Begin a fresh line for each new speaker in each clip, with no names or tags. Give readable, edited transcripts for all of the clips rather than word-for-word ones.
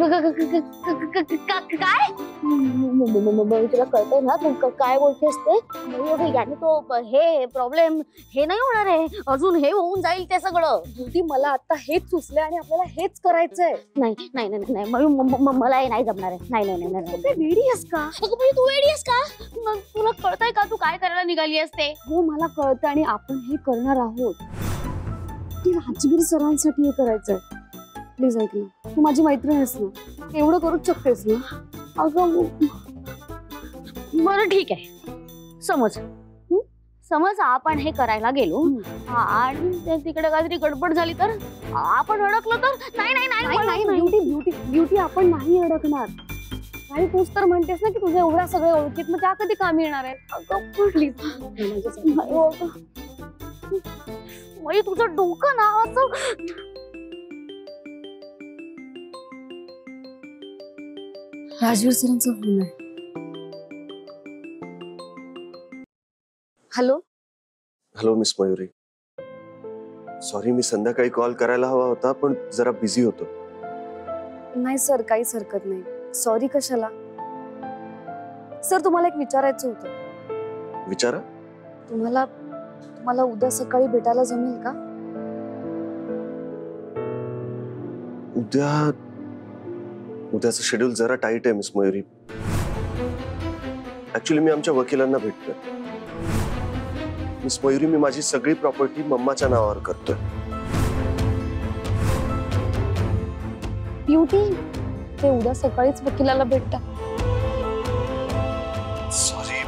काय तुला कळतंय ना तू काय बोलतेस ते? याने तो हे प्रॉब्लेम हे नाही होणार आहे, अजून हे होऊन जाईल ते सगळं.
ब्युटी मला आता हेच सुचलंय आणि आपल्याला हेच करायचंय.
नाही नाही नाही नाही मला हे नाही जमणार आहे. नाही नाही नाही
तू वेडी आहेस का?
तू वेडी आहेस का? मग तुला कळतंय का तू काय करायला निघाली असते?
हो मला कळतं आणि आपण हे करणार आहोत. राजवीर सरांसाठी हे करायचंय. प्लीज ऐक ना, तू माझी मैत्रीण आहेस ना, एवढं करूच शकतेस ना.
अगं बरं ठीक आहे, समज आपण हे करायला गेलो आणि तिकडे काहीतरी गडबड झाली तर, आपण अडकलो तर? नाही नाही नाही
नाही ब्युटी ब्युटी ब्युटी आपण नाही अडकणार. आणि तूच तर म्हणतेस ना की तुझ्या एवढ्या सगळ्या ओळखीत, मग त्या कधी कामी येणार आहेत? अगं प्लीज
तुझं डोकं ना असं.
राजवीर सरांचा फोन आहे. Hello
hello miss Mayuri, sorry मी संध्याकाळी कॉल करायला हवा होता पण जरा बिझी होतो.
नाही सर, काहीच हरकत नाही. सॉरी कशाला सर. तुम्हाला एक विचारायचं होतं.
विचारा.
तुम्हाला उद्या सकाळी भेटायला जमेल का?
उद्याचं शेड्यूल जरा टाईट आहे मिस मयुरी. ऍक्च्युली मी आमच्या वकिलांना भेटतोय. मिस मयुरी, मी माझी सगळी प्रॉपर्टी मम्माच्या नावावर करतोय.
ब्युटी, ते उद्या सकाळीच वकिलाला भेटतात.
सॉरी,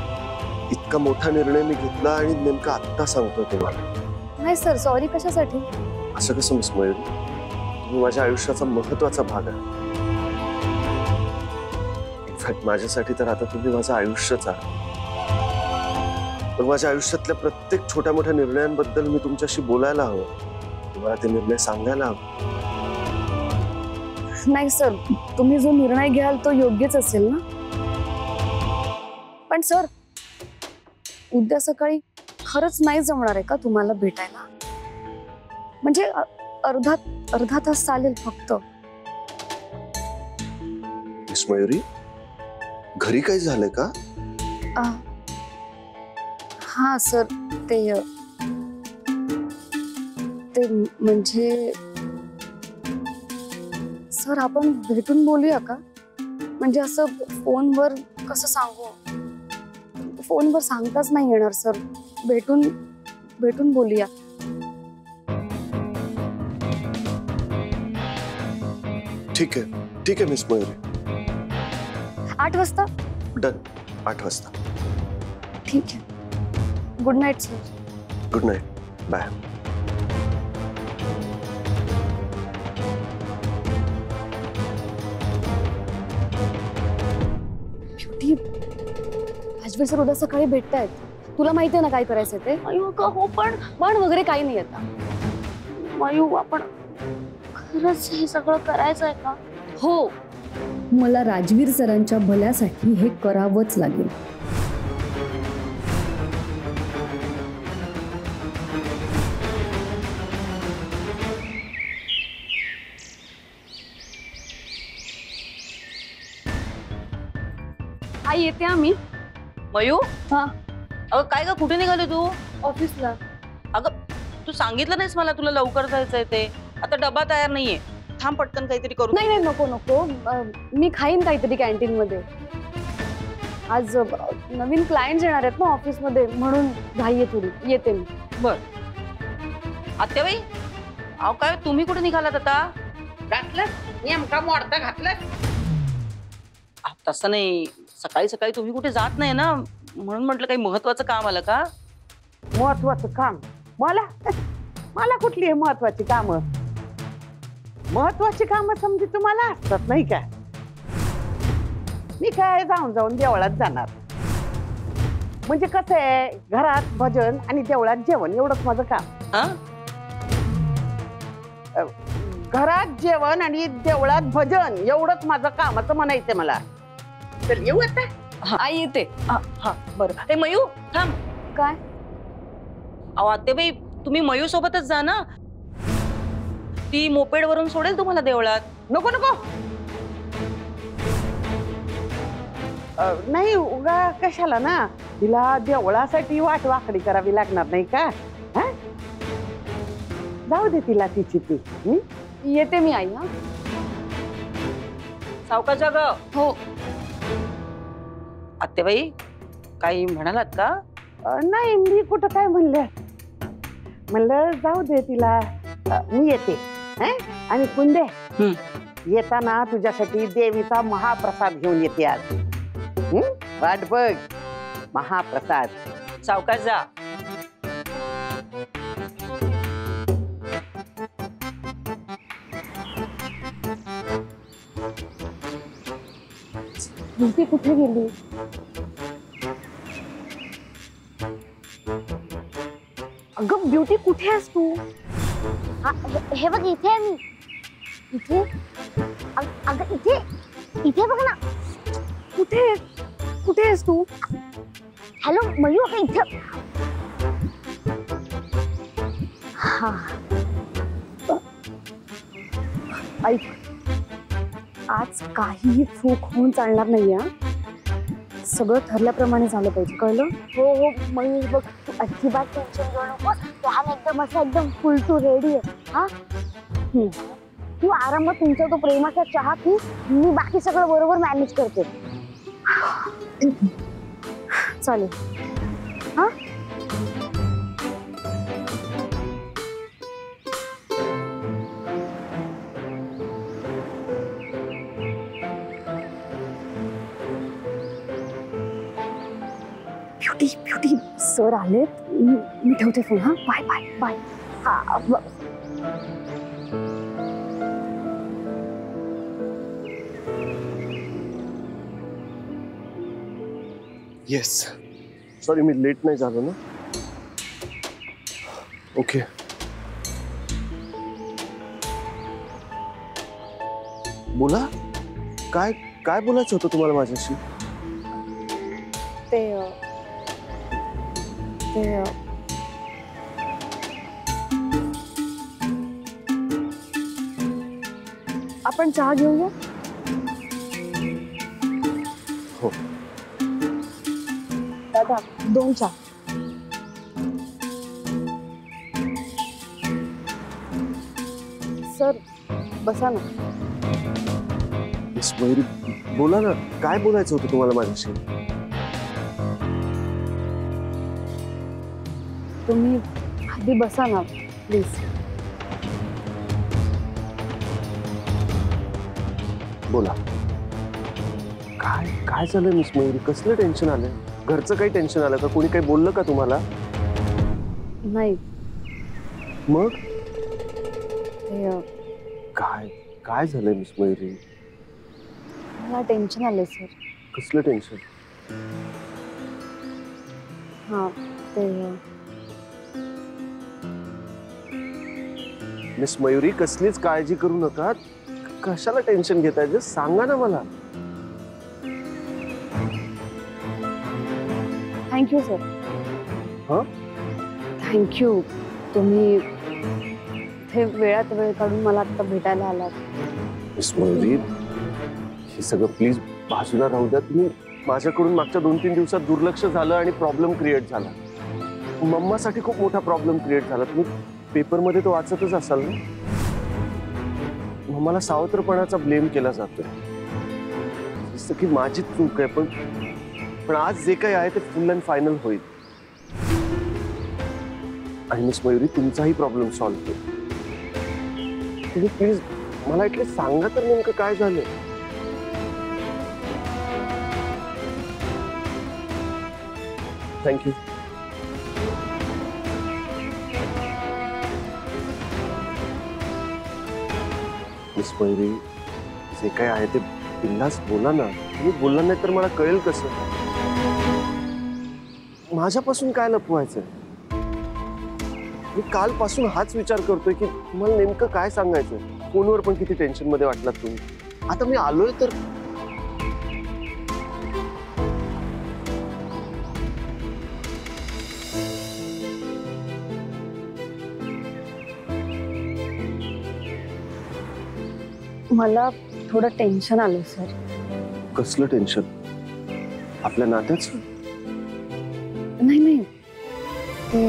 इतका मोठा निर्णय मी घेतला आणि नेमका आत्ता सांगतोय तुम्हाला.
नाही सर, सॉरी कशासाठी?
असं कसं मिस मयुरी, तुम्ही माझ्या आयुष्याचा महत्वाचा भाग आहे. इनफॅक्ट माझ्यासाठी तर आता तुम्ही माझं आयुष्यच आहात. पण माझ्या आयुष्यातल्या प्रत्येक छोट्या मोठ्या निर्णयांबद्दल मी तुमच्याशी बोलायला हवं, तुम्हाला ते निर्णय सांगायला हवं.
नाही सर, तुम्ही जो निर्णय घ्याल तो योग्यच असेल ना. पण सर, उद्या सकाळी खरंच नाही जमणार आहे का तुम्हाला भेटायला? म्हणजे अर्धा तास चालेल फक्त.
मिस मयुरी, घरी काही झालंय का?
हा सर, ते म्हणजे सर आपण भेटून बोलूया का? म्हणजे असं फोनवर कसं सांगू? फोनवर सांगताच नाही येणार सर. भेटून बोलूया.
ठीक आहे मिस मयुरी.
8 वाजता?
डन, 8 वाजता.
ठीक आहे. Good night sir.
Good night. Bye.
Beauty, Rajveer sir उद्या सकाळी भेटतायत. तुला माहिती आहे ना काय करायचं ते?
हो, पण
वगैरे काही नाही आता.
मयू, आपण खरंच हे सगळं करायचंय का?
हो, मला राजवीर सरांच्या भल्यासाठी हे करावंच लागेल. आई येते आम्ही.
मयू,
हा
अगं काय ग, कुठे निघाले तू?
ऑफिसला.
अगं तू सांगितलं नाहीस मला तुला लवकर जायचंय ते. आता डबा तयार नाहीये, थांब पटकन काहीतरी करू.
नाही नको. मी खाईन काहीतरी कॅन्टीन मध्ये. आज नवीन क्लायंट येणार आहेत ना ऑफिस मध्ये, म्हणून घाई आहे थोडी. येते मी.
बर. आत्याबाई, अहो काय तुम्ही कुठे निघालात आता?
घातलं नेमका मोडता घातलं.
तसं नाही, सकाळी सकाळी तुम्ही कुठे जात नाही ना, म्हणून म्हटलं काही महत्वाचं काम आलं का?
महत्वाचं काम? मला कुठली आहे महत्वाची कामं? महत्वाची कामं समजी तुम्हाला असतात नाही का? मी काय जाऊन देवळात जाणार. म्हणजे कसं आहे, घरात भजन आणि देवळात जेवण एवढंच माझं काम. घरात जेवण आणि देवळात भजन एवढंच माझं कामाचं म्हणायचं मला. चल येऊ आता.
आई येते.
हा बरं. हे मयू थांब.
काय?
अहो आत्याबाई, तुम्ही मयू सोबतच जा ना, ती मोपेड वरून सोडेल तुम्हाला देवळात.
नको नाही उगा कशाला ना, तिला देवळासाठी वाट वाकडी करावी लागणार नाही का? हा? जाऊ दे तिला तिची ती.
येते मी आई. हा
सावकाश ग.
हो.
आत्याबाई काही म्हणालात का?
नाही मी कुठं काय म्हणलं. म्हणलं जाऊ दे तिला. मी येते. हं? आणि कुंदे येताना तुझ्यासाठी देवीचा महाप्रसाद घेऊन येते आज. वाट बघ महाप्रसाद.
सावकाश जा.
ब्युटी कुठे गेली?
अगं ब्युटी कुठे आहेस तू? हे बघ इथे आहे मी.
इथे?
अगं इथे इथे बघ ना.
कुठे कुठे आहेस तू?
हॅलो मयू, अगं इथे. हा
ऐक, आज काहीही चूक होऊन चालणार नाही. हा सगळं ठरल्याप्रमाणे झालं पाहिजे, कळलं?
हो हो मयूर बघ, तू अजिबात टेन्शन घेऊ नकोस. प्लॅन एकदम असा एकदम फुल टू रेडी आहे. हा तू आरामात तुमचा तो प्रेमाचा चहा पी. मी बाकी सगळं बरोबर मॅनेज करते.
चालेल.
हा
ब्युटी ब्युटी सर आलेत. मी ठेवते फोन. हा बाय बाय बाय.
हा
येस, सॉरी मी लेट नाही झालो ना. ओके. बोला. काय काय बोलायचं होतं तुम्हाला माझ्याशी?
ते आपण चहा घेऊया.
हो.
दादा 2 चहा. सर बसा ना.
मिस मयुरी बोला ना, काय बोलायचं होतं तुम्हाला माझ्याशी?
तुम्ही आधी बसा ना प्लीज.
बोला. काय काय झालं मिस मयुरी? कसलं टेन्शन आलंय? घरचं काही टेन्शन आलं का? कोणी काही बोललं का तुम्हाला?
नाही.
मग
ते
काय काय झालंय मिस मयुरी?
मला टेन्शन आलंय सर.
कसलं टेन्शन?
हा ते
मिस मयुरी कसलीच काळजी करू नका. कशाला टेन्शन घेताय? जस्ट सांगा ना मला.
Thank you sir.
हा
थँक्यू. तुम्ही हे वेळात वेळ काढून मला आता भेटायला आलात.
मिस मयुरी हे सगळं प्लीज बाजूला राहू द्या. तुम्ही माझ्याकडून मागच्या 2-3 दिवसात दुर्लक्ष झालं आणि प्रॉब्लेम क्रिएट झाला. मम्मासाठी खूप मोठा प्रॉब्लेम क्रिएट झाला. तुम्ही पेपरमध्ये तो वाचतच असाल ना. मम्माला सावत्रपणाचा ब्लेम केला जातोय. जसं की माझीच चूक आहे. पण आज जे काही आहे ते फुल अँड फायनल होईल. आणि मिस मयुरी तुमचाही प्रॉब्लेम सॉल्व्ह होईल. तुम्ही प्लीज मला ऍटलीस्ट सांगा तर नेमकं काय झालंय. थँक्यू. मिस मयुरी जे काय आहे ते बिनधास्त बोला ना. तुम्ही बोलला नाही तर मला कळेल कसं? माझ्यापासून काय लपवायचंय? मी कालपासून हाच विचार करतोय की तुम्हाला नेमकं काय सांगायचंय. फोनवर पण किती टेन्शन मध्ये वाटलात तुम्ही. आता मी आलोय तर
मला थोडं टेन्शन आलं सर.
कसलं टेन्शन? आपल्या नात्याच?
नाही नाही ते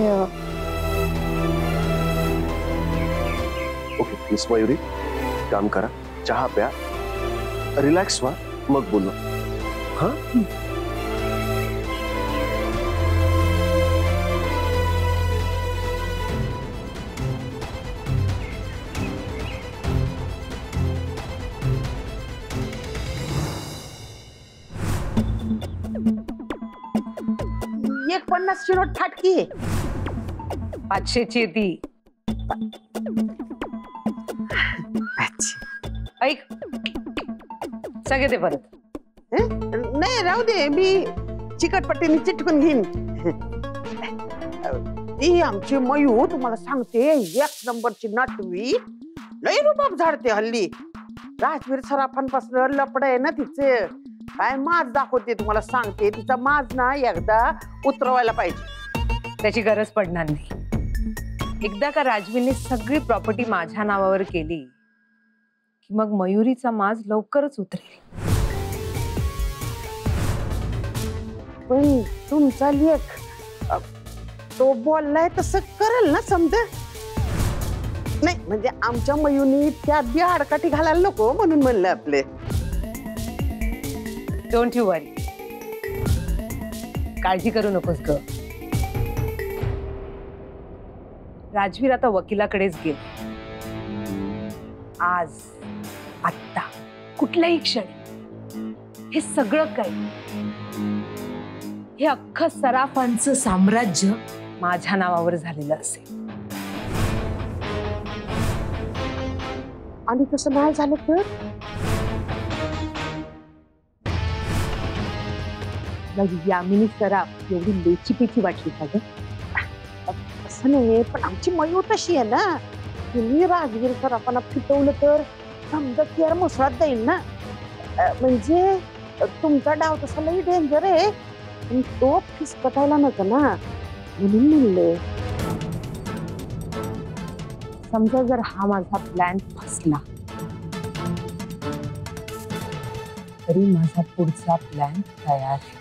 ओके मिस मयुरी, काम करा, चहा प्या, रिलॅक्स व्हा, मग बोलू. हा
एक 50ची नोट फाटकी आहे.
500ची आहे ती. ऐक, सगळे ते परत.
नाही राहू दे, मी चिकटपट्टीने चिटकून घेईन. ती आमची मयू तुम्हाला सांगते, 1 नंबरची नटवी, लई रुबाब झाडते हल्ली. राजवीर सराफांपासून लपड आहे ना तिचे. काय माज दाखवते तुम्हाला सांगते. तिचा माज ना एकदा उतरवायला पाहिजे.
त्याची गरज पडणार नाही. एकदा का राजवीरने सगळी प्रॉपर्टी माझ्या नावावर केली की मग मयुरीचा माज लवकरच उतरेल.
पण तुमचा लेख तो बोललाय तसं करेल ना समजा. नाही म्हणजे आमच्या मयूनी त्या बी आडकाठी घालायला नको म्हणून म्हणलं आपले.
डोंट यू वरी, काळजी करू नकोस ग. राजवीर आता वकिलाकडेच गेले. आज, आत्ता, कुठल्याही क्षणी हे सगळं काही, हे अख्खं सराफांचं साम्राज्य माझ्या नावावर झालेलं असेल.
आणि तसं नाही झालं तर
यामिनी सराफ एवढी लेचीपेची वाटली का ग?
असं नाही, पण आमची मयू तशी आहे ना. तुम्ही राजवीर सराफांना फिटवलं तर समजा त्यार मुसळात जाईल ना. म्हणजे तुमचा डाव तसा लई डेंजर आहे. पण तो फिसकटायला नको ना, म्हणून म्हणले.
समजा जर हा माझा प्लॅन फसला तरी माझा पुढचा प्लॅन तयार आहे.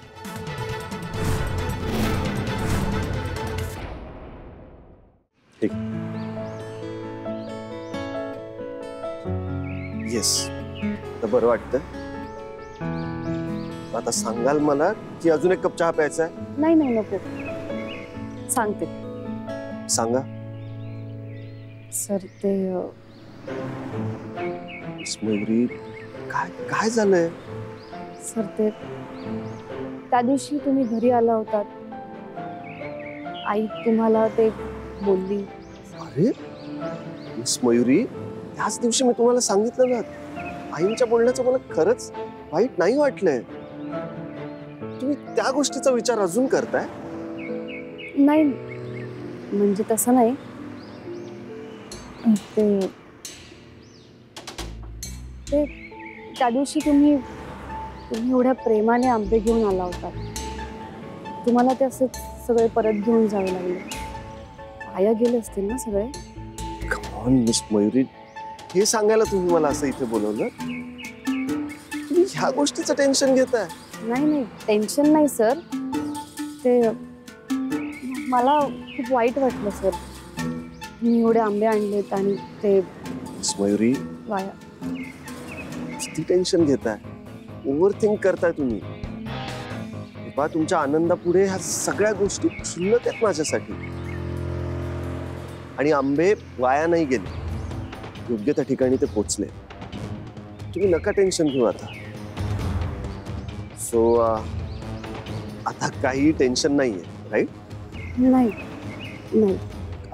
येस, तर बरं वाटतं. आता सांगाल मला की अजून एक कप चहा प्यायचा आहे?
नाही नाही नको, सांगते.
सांगा.
सर ते
मिस मयुरी, काय काय झालंय?
सर ते त्या दिवशी तुम्ही घरी आला होतात, आई तुम्हाला ते बोलली.
अरे मिस मयुरी, त्याच दिवशी मी तुम्हाला सांगितलं ना, आईंच्या बोलण्याचं मला खरंच वाईट नाही वाटलंय. तुम्ही त्या गोष्टीचा विचार अजून करताय?
नाही म्हणजे तसं नाही. ते ते त्या दिवशी तुम्ही एवढ्या प्रेमाने आंबे घेऊन आला होता. तुम्हाला ते असे सगळे परत घेऊन जावे लागले. पाया गेले असतील ना सगळे?
कम ऑन मिस मयुरी, हे सांगायला तुम्ही मला असं इथे बोलवलं? तुम्ही ह्या गोष्टीचं टेन्शन घेताय?
नाही नाही टेन्शन नाही सर. ते मला खूप वाईट वाटलं सर. मी एवढे आंबे आणलेत आणि ते
मिस मयुरी,
वाया.
किती टेन्शन घेताय, ओव्हर थिंक करताय तुम्ही. बा तुमच्या आनंदापुढे ह्या सगळ्या गोष्टी क्षुल्लक आहेत माझ्यासाठी. आणि आंबे वाया नाही गेले, योग्य त्या ठिकाणी ते पोचले. तुम्ही नका टेन्शन घेऊ आता. सो आता काही टेन्शन नाहीये, राईट?
नाही नाही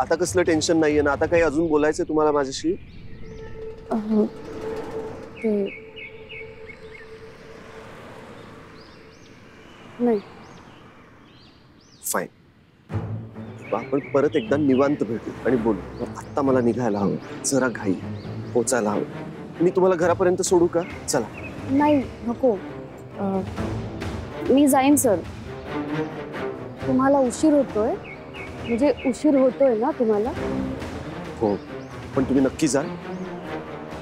आता कसलं टेन्शन नाहीये ना? आता काही अजून बोलायचंय तुम्हाला माझ्याशी?
ते नाही.
फाईन, आपण परत एकदा निवांत भेटू आणि बोलू. आत्ता मला निघायला हवं, जरा घाई, पोचायला हवं. मी तुम्हाला घरापर्यंत सोडू का? चला.
नाही नको, मी जाईन सर. तुम्हाला उशीर होतोय, म्हणजे उशीर होतोय ना तुम्हाला?
हो, पण तुम्ही नक्की जा.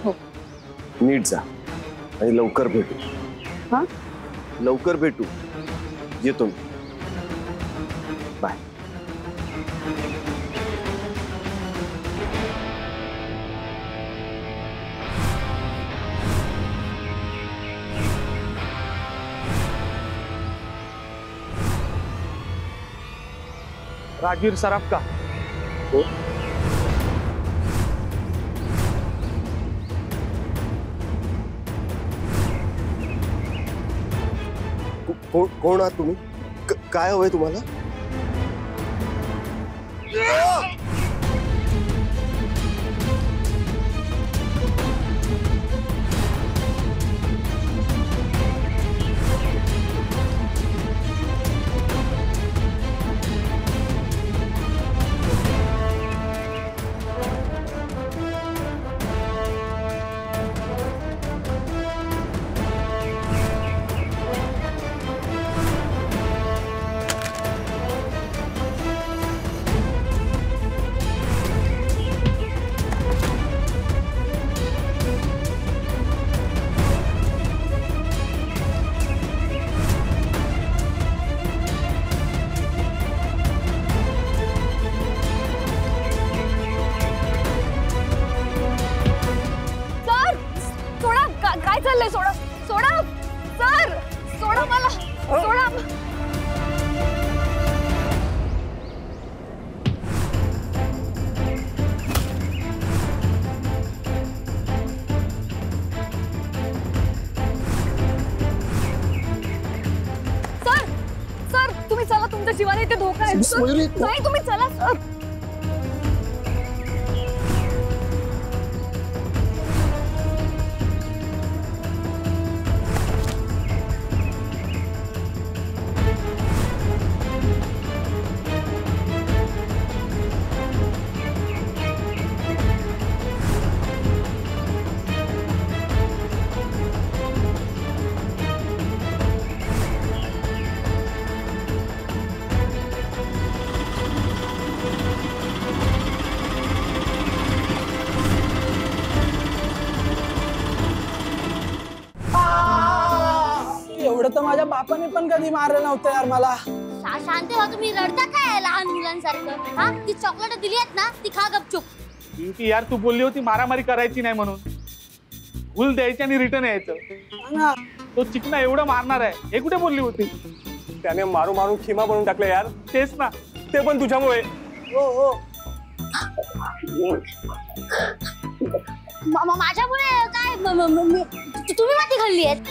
हो.
नीट जा आणि लवकर भेटू.
हा?
लवकर भेटू. येतो मी. बाय.
राजवीर सराफ का?
कोण आहात तुम्ही? काय हवंय तुम्हाला?
काय चाललंय? सोडा सोडा सर, सोडा मला, सोडा. सर सर तुम्ही चला, तुमच्या जीवाला इथे धोका आहे. नाही तुम्ही चला सर.
एवढं तर माझ्या बापाने पण कधी मारलं नव्हतं यार मला.
शांत व्हा तुम्ही. रडता काय लहान मुलांसारखं? हा, ती चॉकलेट दिली आहेत ना, ती खा गपचूप.
ती यार तू बोलली होती मारामारी करायची नाही म्हणून. भूल द्यायची आणि रिटर्न यायचं. तो चिकना एवढं मारणार आहे हे कुठे बोलली होती?
त्याने मारून मारून खिमा बनवून टाकलं यार.
तेच ना,
ते पण तुझ्यामुळे.
हो हो.
माझ्यामुळे काय? तुम्ही माती खाल्ली आहेत?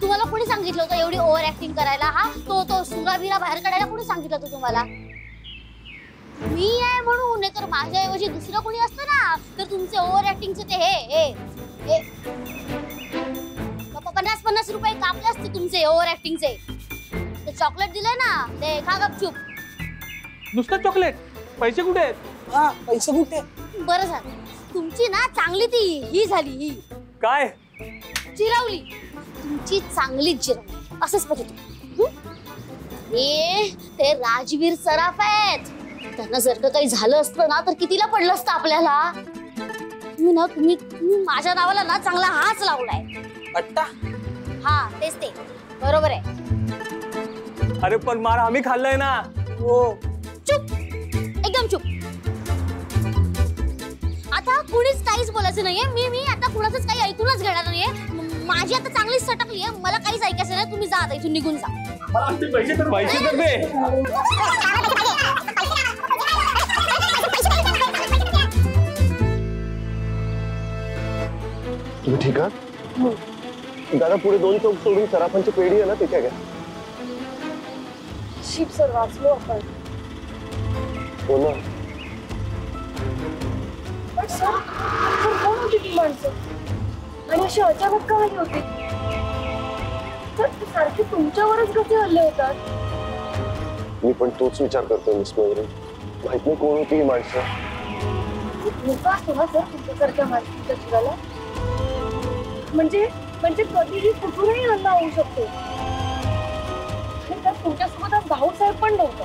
तुम्हाला कोणी सांगितलं होतं एवढी ओव्हर ऍक्टिंग करायला? हा, तो सुराबीरा बाहेर काढायला कोणी सांगितलं होतं तुम्हाला? मी आहे म्हणून, नाही तर माझ्याऐवजी दुसरं कोणी असतं ना, तर तुमचे ओव्हर ऍक्टिंगचे ते हे 50-50 रुपये कापले असते तुमचे ओव्हर ऍक्टिंगचे. ते चॉकलेट दिलंय ना, ते खा गपचूप.
नुसतं चॉकलेट? पैसे कुठे आहेत?
हा, पैसे कुठे?
बरं झालं तुमची ना चांगली ती ही झाली, ही
काय
चिरवली. तुमची चांगली चिरवली असंच पाहिजे. ते राजवीर सराफ आहेत. त्यांना जर का काही झालं असतं ना तर कितीला पडलं असतं आपल्याला. तुम्ही माझ्या नावाला ना चांगला हाच लावलाय.
अट्टा.
हा तेच ते, बरोबर आहे.
अरे पण मार आम्ही खाल्लाय ना.
हो.
चुप, एकदम चुप. आता कुणीच काहीच बोलायचं नाहीये. मी आता कुणाचंच काही ऐकूनच घेणार नाहीये. माझी आता चांगलीच सटकली आहे. मला काहीच ऐकायचं नाही. तुम्ही जा आता इथून, निघून जा.
पैसे तर दे.
तुम्ही ठीक आहात? दादा पुढे 2 चौक सोडून सराफांची पेढी आहे ना, तिथे घ्या.
शिप सर, वाचलो आपण.
हो ना.
पण सर कोण होती ती माणसं? आणि अशी अचानक का आली होती? तर सारखे तुमच्यावरच कसे हल्ले होतात?
मी पण तोच विचार करतोय मिस मयुरी. माहित नाही कोण होती ही माणसं.
धोका असतो ना सर तुमच्यासारख्या माणसाच्या जीवाला? म्हणजे कधीही कुठूनही हल्ला होऊ शकतो. आणि त्यात तुमच्यासोबत आज भाऊसाहेब पण नव्हता.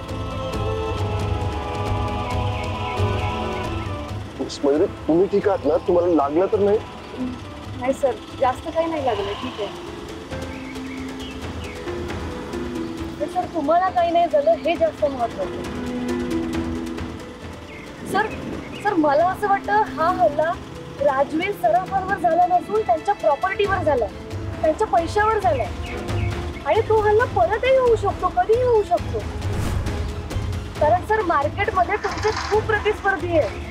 मिस मयुरी तुम्ही ठीक आहात ना? तुम्हाला लागलं तर नाही?
नाही सर, जास्त काही नाही लागलं. ठीक आहे. सर तुम्हाला काही नाही झालं हे जास्त महत्वाचं. सर सर मला असं वाटतं हा हल्ला राजवीर सराफांवर झाला नसून त्यांच्या प्रॉपर्टीवर झाला, त्यांच्या पैशावर झाला. आणि तो हल्ला परतही होऊ शकतो, कधीही होऊ शकतो. कारण सर मार्केटमध्ये तुमचे खूप प्रतिस्पर्धी आहे.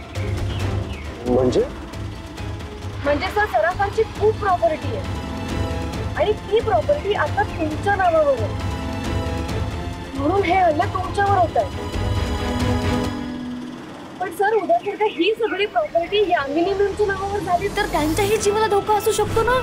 म्हणजे सर सराफांची खूप प्रॉपर्टी आहे आणि ती प्रॉपर्टी आता तुमच्या नावावर आहे, म्हणून हे हल्ले तुमच्यावर होत आहे. पण सर उद्या जर का ही सगळी प्रॉपर्टी यामिनी मॅमच्या नावावर झाली तर त्यांच्याही जीवाला धोका असू शकतो ना.